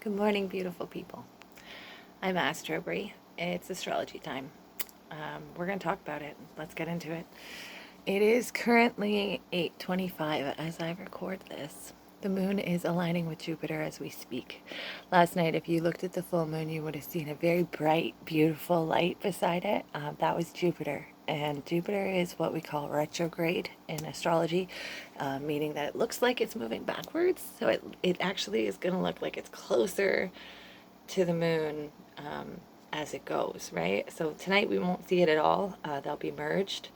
Good morning, beautiful people. I'm Astrobri. It's astrology time. We're going to talk about it. Let's get into it. It is currently 8:25 as I record this. The moon is aligning with Jupiter as we speak. Last night, if you looked at the full moon, you would have seen a very bright, beautiful light beside it. That was Jupiter. And Jupiter is what we call retrograde in astrology, meaning that it looks like it's moving backwards. So it actually is going to look like it's closer to the moon as it goes, right? So tonight we won't see it at all. They'll be merged.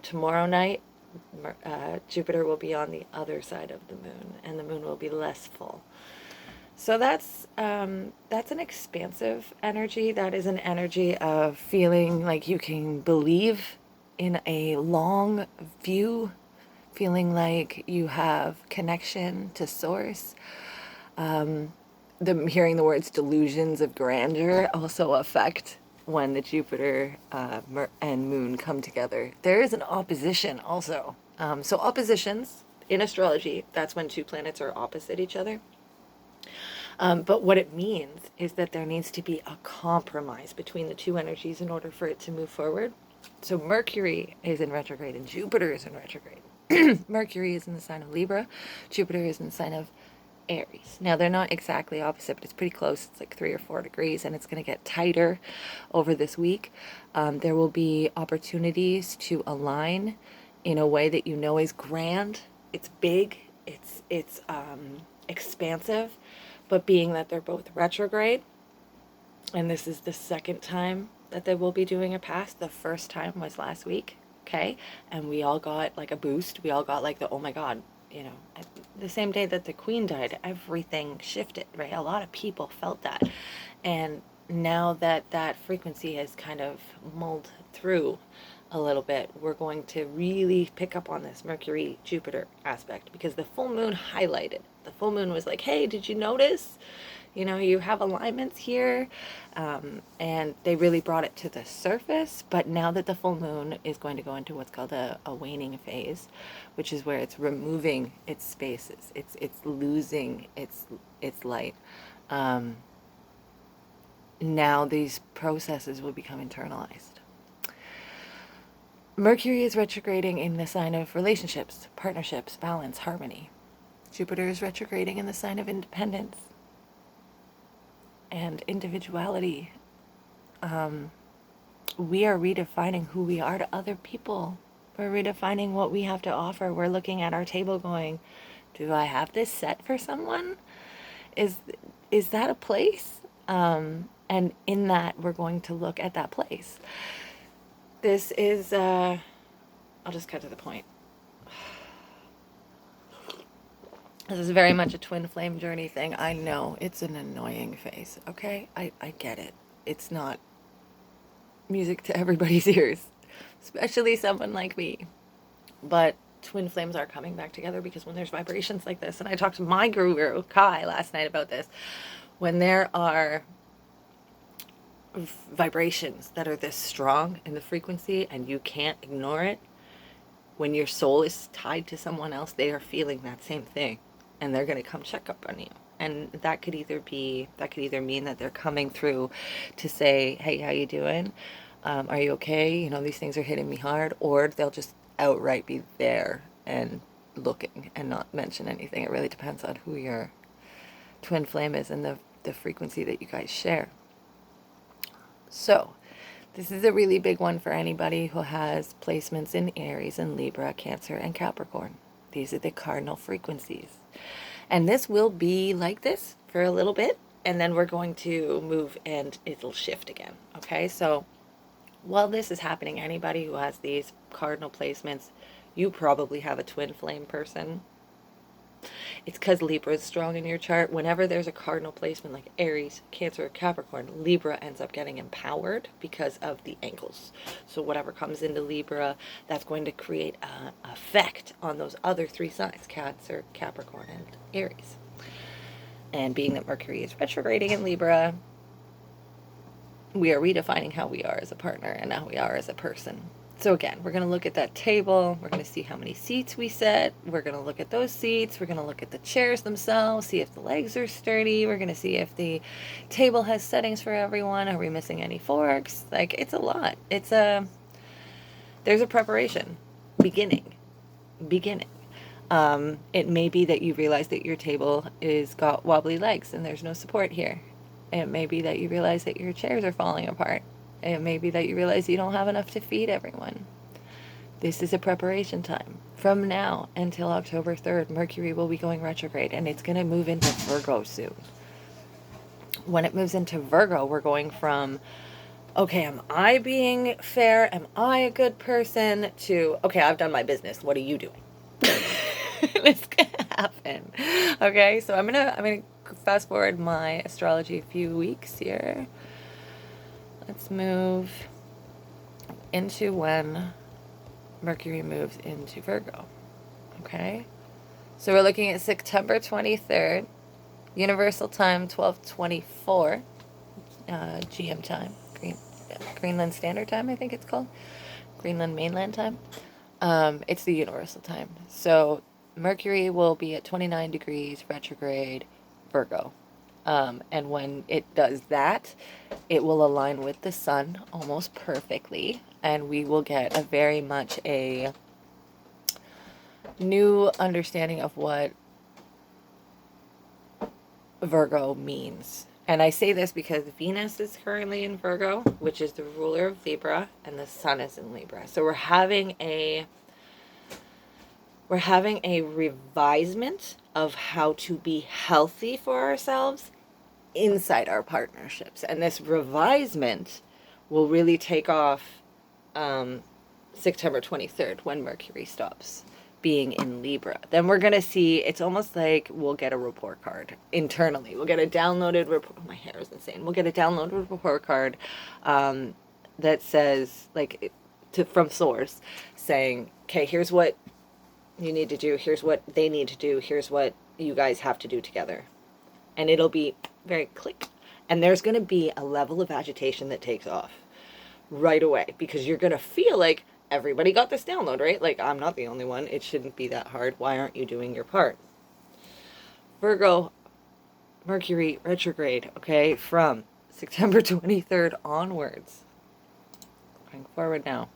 Tomorrow night, Jupiter will be on the other side of the moon, and the moon will be less full. So that's an expansive energy. That is an energy of feeling like you can believe in a long view, feeling like you have connection to source. Hearing the words delusions of grandeur also affect when the Jupiter and moon come together. There is an opposition also. So oppositions in astrology, that's when two planets are opposite each other. But what it means is that there needs to be a compromise between the two energies in order for it to move forward. So Mercury is in retrograde and Jupiter is in retrograde. Mercury is in the sign of Libra. Jupiter is in the sign of Aries. Now, they're not exactly opposite, but it's pretty close. It's like 3 or 4 degrees, and it's going to get tighter over this week. There will be opportunities to align in a way that you know is grand. It's big. It's expansive. But being that they're both retrograde, and this is the second time that they will be doing a pass. The first time was last week, okay? And we all got like a boost. We all got like the, oh my God, the same day that the Queen died, everything shifted, right? A lot of people felt that. And now that that frequency has kind of mulled through a little bit, we're going to really pick up on this Mercury Jupiter aspect, because the full moon highlighted. The full moon was like, hey, did you notice? You have alignments here, and they really brought it to the surface. But now that the full moon is going to go into what's called a waning phase, which is where it's removing its spaces, it's losing its light. Now these processes will become internalized. Mercury is retrograding in the sign of relationships, partnerships, balance, harmony. Jupiter is retrograding in the sign of independence and individuality. We are redefining who we are to other people. We're redefining what we have to offer. We're looking at our table going, do I have this set for someone? Is that a place? And in that, we're going to look at that place. This is, I'll just cut to the point. This is very much a twin flame journey thing. I know it's an annoying phase, okay? I get it. It's not music to everybody's ears, especially someone like me. But twin flames are coming back together, because when there's vibrations like this, and I talked to my guru, Kai, last night about this, when there are vibrations that are this strong in the frequency and you can't ignore it, when your soul is tied to someone else, they are feeling that same thing, and they're going to come check up on you. And that could either mean that they're coming through to say, hey, how you doing? Are you okay? These things are hitting me hard. Or they'll just outright be there and looking and not mention anything. It really depends on who your twin flame is and the frequency that you guys share. So this is a really big one for anybody who has placements in Aries and Libra, Cancer, and Capricorn. These are the cardinal frequencies. And this will be like this for a little bit, and then we're going to move and it'll shift again. Okay, so while this is happening, anybody who has these cardinal placements, you probably have a twin flame person. It's because Libra is strong in your chart. Whenever there's a cardinal placement like Aries, Cancer, Capricorn, Libra ends up getting empowered because of the angles. So whatever comes into Libra, that's going to create an effect on those other 3 signs, Cancer, Capricorn, and Aries. And being that Mercury is retrograding in Libra, we are redefining how we are as a partner and how we are as a person. So again, we're going to look at that table. We're going to see how many seats we set. We're going to look at those seats. We're going to look at the chairs themselves, see if the legs are sturdy. We're going to see if the table has settings for everyone. Are we missing any forks? Like, it's a lot. There's a preparation beginning. It may be that you realize that your table is got wobbly legs and there's no support here. It may be that you realize that your chairs are falling apart. It may be that you realize you don't have enough to feed everyone. This is a preparation time. From now until October 3rd, Mercury will be going retrograde, and it's going to move into Virgo soon. When it moves into Virgo, we're going from, okay, am I being fair? Am I a good person? To, okay, I've done my business. What are you doing? It's going to happen. Okay, so I'm gonna fast forward my astrology a few weeks here. Let's move into when Mercury moves into Virgo. Okay? So we're looking at September 23rd, Universal Time 12:24, GM time, Greenland Standard Time, I think it's called. Greenland Mainland Time. It's the Universal Time. So Mercury will be at 29 degrees retrograde Virgo. And when it does that, it will align with the sun almost perfectly, and we will get a very much a new understanding of what Virgo means. And I say this because Venus is currently in Virgo, which is the ruler of Libra, and the sun is in Libra. So we're having a revisement of how to be healthy for ourselves inside our partnerships. And this revisement will really take off September 23rd when Mercury stops being in Libra. Then we're going to see, it's almost like we'll get a report card internally. We'll get a downloaded report. Oh, my hair is insane. We'll get a downloaded report card that says, like, from source saying, okay, here's what you need to do. Here's what they need to do. Here's what you guys have to do together. And it'll be very click. And there's going to be a level of agitation that takes off right away, because you're going to feel like everybody got this download, right? Like, I'm not the only one. It shouldn't be that hard. Why aren't you doing your part? Virgo, Mercury retrograde, okay, from September 23rd onwards. Going forward now.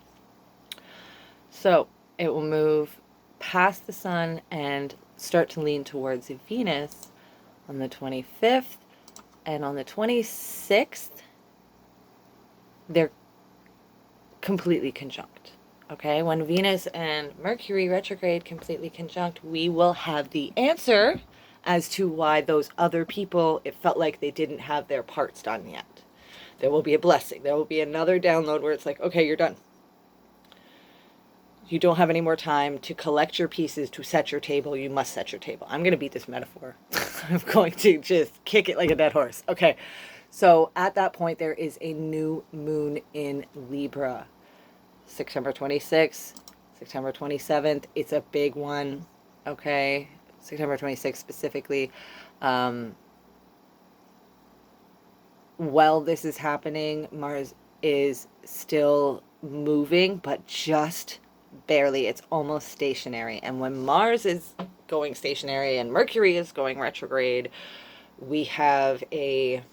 So it will move past the sun and start to lean towards Venus on the 25th, and on the 26th, they're completely conjunct. Okay, when Venus and Mercury retrograde completely conjunct, we will have the answer as to why those other people, it felt like they didn't have their parts done yet. There will be a blessing. There will be another download where it's like, okay, you're done. You don't have any more time to collect your pieces to set your table. You must set your table. I'm going to beat this metaphor. I'm going to just kick it like a dead horse. Okay. So at that point, there is a new moon in Libra. September 26th, September 27th. It's a big one. Okay. September 26th specifically. While this is happening, Mars is still moving, but just barely. It's almost stationary. And when Mars is going stationary and Mercury is going retrograde, we have it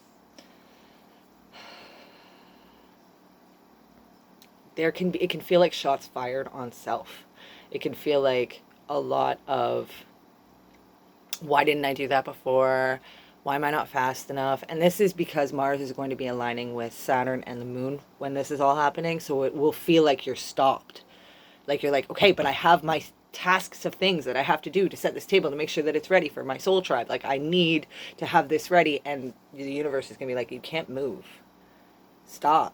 can feel like shots fired on self. It can feel like a lot of, why didn't I do that before? Why am I not fast enough? And this is because Mars is going to be aligning with Saturn and the moon when this is all happening. So it will feel like you're stopped. Like you're like, okay, but I have my tasks of things that I have to do to set this table to make sure that it's ready for my soul tribe. Like, I need to have this ready. And the universe is going to be like, you can't move. Stop.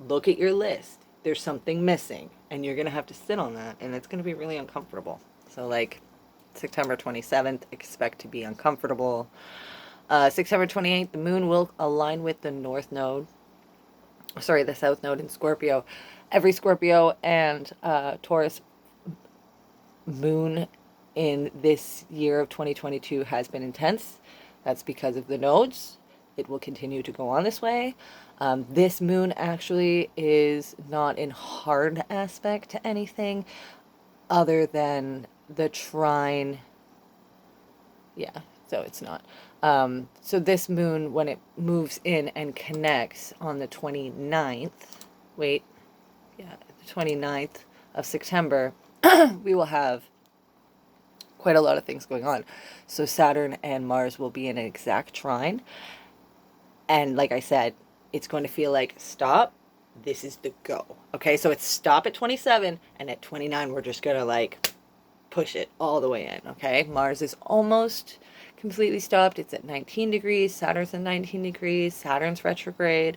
Look at your list. There's something missing. And you're going to have to sit on that. And it's going to be really uncomfortable. So, like, September 27th, expect to be uncomfortable. September 28th, the moon will align with the the south node in Scorpio. Every Scorpio and Taurus moon in this year of 2022 has been intense. That's because of the nodes. it will continue to go on this way. This moon actually is not in hard aspect to anything other than the trine. Yeah, so it's not. So this moon, when it moves in and connects on the 29th, wait, yeah, the 29th of September, we will have quite a lot of things going on. So Saturn and Mars will be in an exact trine. And like I said, it's going to feel like, stop, this is the go. Okay, so it's stop at 27, and at 29, we're just going to like push it all the way in. Okay, Mars is almost completely stopped. It's at 19 degrees. Saturn's at 19 degrees. Saturn's retrograde.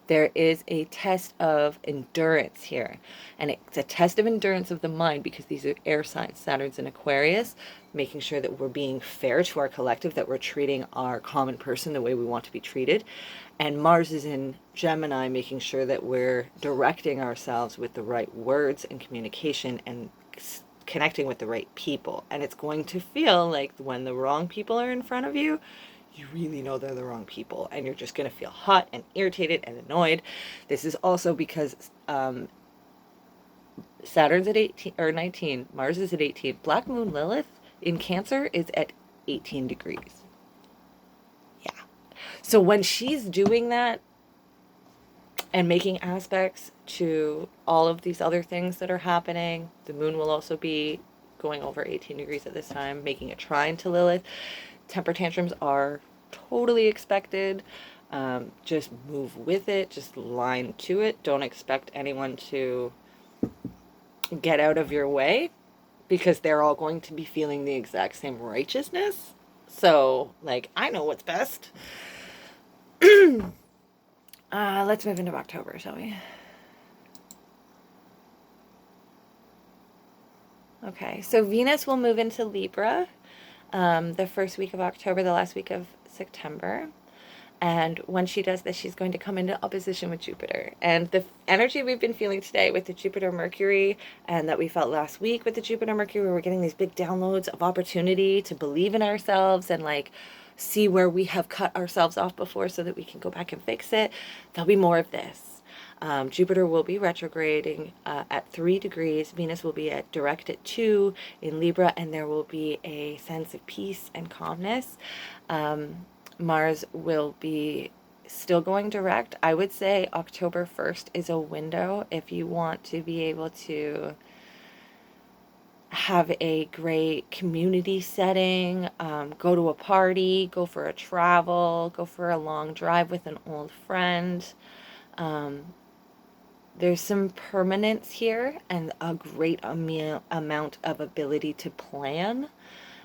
There is a test of endurance here. And it's a test of endurance of the mind because these are air signs. Saturn's in Aquarius, making sure that we're being fair to our collective, that we're treating our common person the way we want to be treated. And Mars is in Gemini, making sure that we're directing ourselves with the right words and communication and connecting with the right people. And it's going to feel like when the wrong people are in front of you, you really know they're the wrong people, and you're just going to feel hot and irritated and annoyed. This is also because Saturn's at 18 or 19, Mars is at 18. Black Moon Lilith in Cancer is at 18 degrees. Yeah. So when she's doing that and making aspects to all of these other things that are happening, the moon will also be going over 18 degrees at this time, making a trine to Lilith. Temper tantrums are totally expected. Just move with it. Just line to it. Don't expect anyone to get out of your way because they're all going to be feeling the exact same righteousness. So, like, I know what's best. Let's move into October, shall we? Okay, so Venus will move into Libra the first week of October, the last week of September. And when she does this, she's going to come into opposition with Jupiter. And the energy we've been feeling today with the Jupiter-Mercury, and that we felt last week with the Jupiter-Mercury, we're getting these big downloads of opportunity to believe in ourselves and like see where we have cut ourselves off before so that we can go back and fix it. There'll be more of this. Jupiter will be retrograding at 3 degrees. Venus will be at direct at 2 in Libra, and there will be a sense of peace and calmness. Mars will be still going direct. I would say October 1st is a window if you want to be able to have a great community setting, go to a party, go for a travel, go for a long drive with an old friend. There's some permanence here and a great amount of ability to plan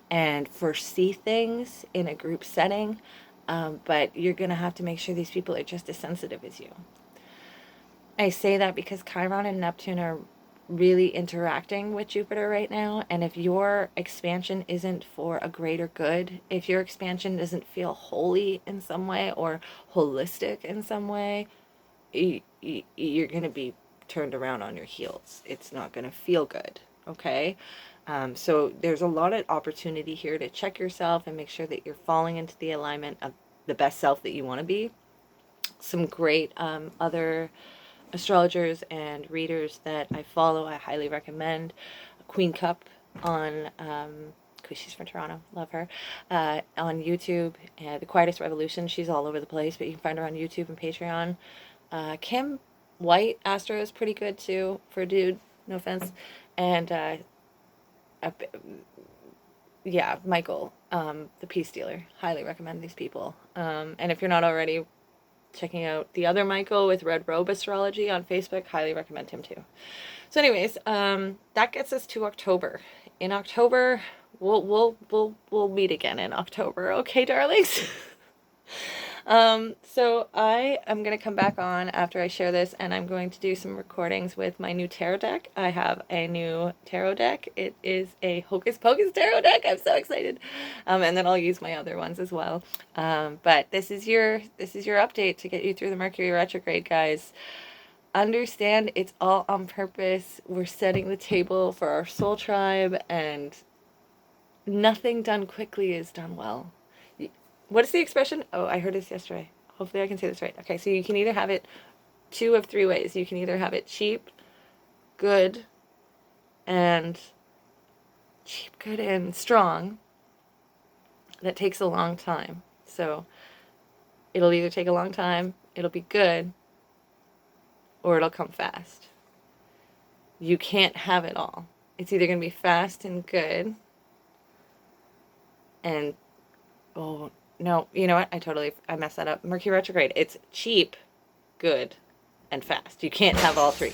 and foresee things in a group setting, but you're going to have to make sure these people are just as sensitive as you. I say that because Chiron and Neptune are really interacting with Jupiter right now, and if your expansion isn't for a greater good, if your expansion doesn't feel holy in some way or holistic in some way, you're going to be turned around on your heels. It's not going to feel good, okay? So there's a lot of opportunity here to check yourself and make sure that you're falling into the alignment of the best self that you want to be. Some great other astrologers and readers that I follow, I highly recommend. Queen Cup on, because she's from Toronto, love her, on YouTube. The Quietest Revolution, she's all over the place, but you can find her on YouTube and Patreon. Kim White, Astro, is pretty good too, for a dude, no offense. And yeah, Michael, the Peace Dealer. Highly recommend these people. And if you're not already checking out the other Michael with Red Robe Astrology on Facebook, highly recommend him too. So anyways, that gets us to October. In October, we'll meet again in October, okay, darlings? So I am going to come back on after I share this, and I'm going to do some recordings with my new tarot deck. I have a new tarot deck. It is a Hocus Pocus tarot deck. I'm so excited. And then I'll use my other ones as well. But this is your update to get you through the Mercury retrograde, guys. Understand it's all on purpose. We're setting the table for our soul tribe, and nothing done quickly is done well. What is the expression? Oh, I heard this yesterday. hopefully I can say this right. Okay, so you can either have it two of three ways. You can either have it good, and strong. That takes a long time. So it'll either take a long time, it'll be good, or it'll come fast. You can't have it all. It's either going to be fast and good, and oh no, you know what? I messed that up. Mercury retrograde. It's cheap, good, and fast. You can't have all three.